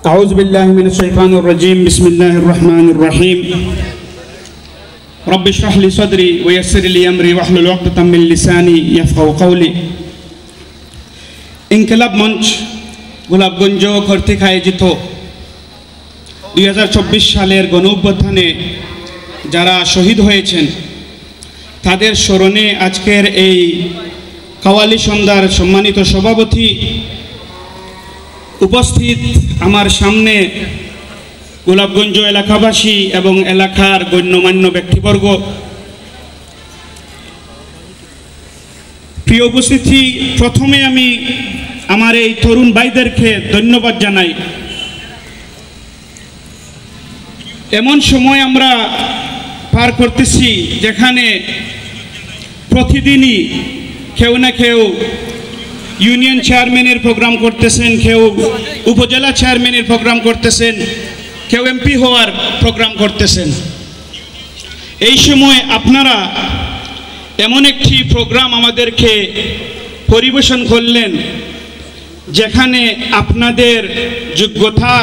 أعوذ بالله من الشيطان الرجيم بسم الله الرحمن الرحيم رب اشرح لي صدري ويسر لي أمري واحلل عقدة من لساني يفقهوا قولي ইনকিলাব মঞ্চ গোলাপগঞ্জ কর্তৃক আয়োজিত 2024 সালের গণঅভ্যুত্থানে যারা শহীদ হয়েছেন তাদের স্মরণে আজকের এই কাওয়ালি সন্ধ্যার সম্মানিত সভাপতি উপস্থিত আমার সামনে গোলাপগঞ্জ এলাকাবাসী এবং এলাকার গণ্যমান্য ব্যক্তিবর্গ, প্রিয় উপস্থিতি, প্রথমে আমি আমার এই তরুণ ভাইদেরকে ধন্যবাদ জানাই। এমন সময় আমরা পার করতেছি যেখানে প্রতিদিনই কেউ না কেউ ইউনিয়ন চেয়ারম্যানের প্রোগ্রাম করতেছেন, কেউ উপজেলা চেয়ারম্যানের প্রোগ্রাম করতেছেন, কেউ এমপি হওয়ার প্রোগ্রাম করতেছেন। এই সময় আপনারা এমন একটি প্রোগ্রাম আমাদেরকে পরিবেশন করলেন যেখানে আপনাদের যোগ্যতা,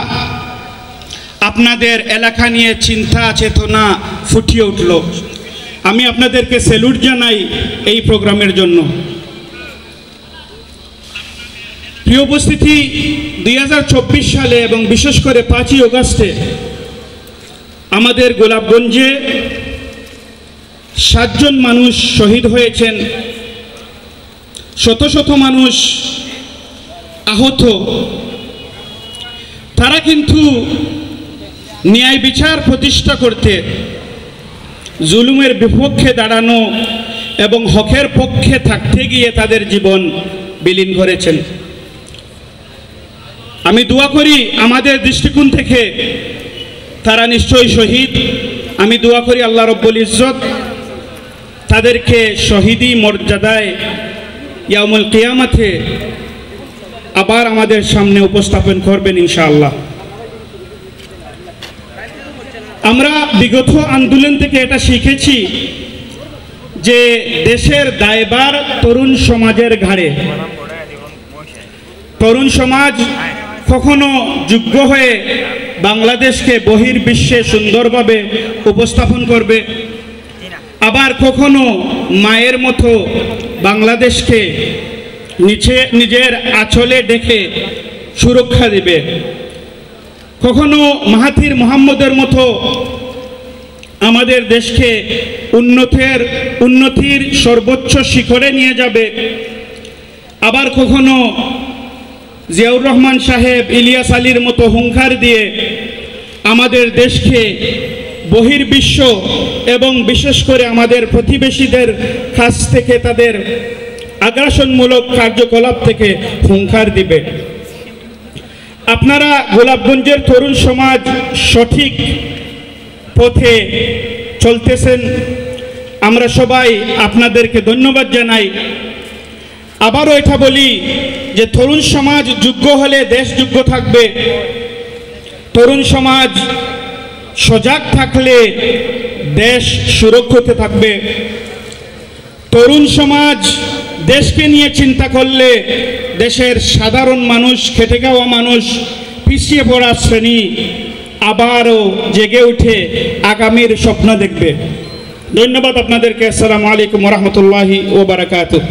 আপনাদের এলাকা নিয়ে চিন্তা চেতনা ফুটিয়ে উঠল। আমি আপনাদেরকে স্যালুট জানাই এই প্রোগ্রামের জন্য। প্রিয় উপস্থিতি, 2024 সালে এবং বিশেষ করে 5ই আগস্টে আমাদের গোলাপগঞ্জে 7 জন মানুষ শহীদ হয়েছেন, শত শত মানুষ আহত। তারা কিন্তু ন্যায় বিচার প্রতিষ্ঠা করতে, জুলুমের বিপক্ষে দাঁড়ানো এবং হকের পক্ষে থাকতে গিয়ে তাদের জীবন বিলীন করেছেন। আমি দোয়া করি আমাদের দৃষ্টিকোণ থেকে তারা নিশ্চয়ই শহীদ। আমি দোয়া করি আল্লাহ রব্বুল ইজ্জত তাদেরকে শহীদি মর্যাদায় ইয়াউমুল কিয়ামতে আবার আমাদের সামনে উপস্থাপন করবেন ইনশাআল্লাহ। আমরা বিগত আন্দোলন থেকে এটা শিখেছি যে দেশের দায়ভার তরুণ সমাজের ঘাড়ে। তরুণ সমাজ কখনো যোগ্য হয়ে বাংলাদেশকে বহির্বিশ্বে সুন্দরভাবে উপস্থাপন করবে, আবার কখনো মায়ের মতো বাংলাদেশকে নিজের আঁচলে ডেকে সুরক্ষা দিবে, কখনো মাহাথির মোহাম্মদের মতো আমাদের দেশকে উন্নতির সর্বোচ্চ শিখরে নিয়ে যাবে, আবার কখনো জিয়াউর রহমান সাহেব, ইলিয়াস আলীর মতো হুঙ্কার দিয়ে আমাদের দেশকে বহির্বিশ্ব এবং বিশেষ করে আমাদের প্রতিবেশীদের কাছ থেকে তাদের আগ্রাসনমূলক কার্যকলাপ থেকে হুঙ্কার দিবে। আপনারা গোলাপগঞ্জের তরুণ সমাজ সঠিক পথে চলতেছেন, আমরা সবাই আপনাদেরকে ধন্যবাদ জানাই। আবারও এটা বলি যে তরুণ সমাজ যোগ্য হলে দেশ যোগ্য থাকবে, তরুণ সমাজ সজাগ থাকলে দেশ সুরক্ষিত থাকবে, তরুণ সমাজ দেশকে নিয়ে চিন্তা করলে দেশের সাধারণ মানুষ, খেটে খাওয়া মানুষ, পিছিয়ে পড়া শ্রেণী আবারও জেগে উঠে আগামীর স্বপ্ন দেখবে। ধন্যবাদ আপনাদেরকে। আসসালামু আলাইকুম ওয়া রাহমাতুল্লাহি ওয়া বারাকাতুহু।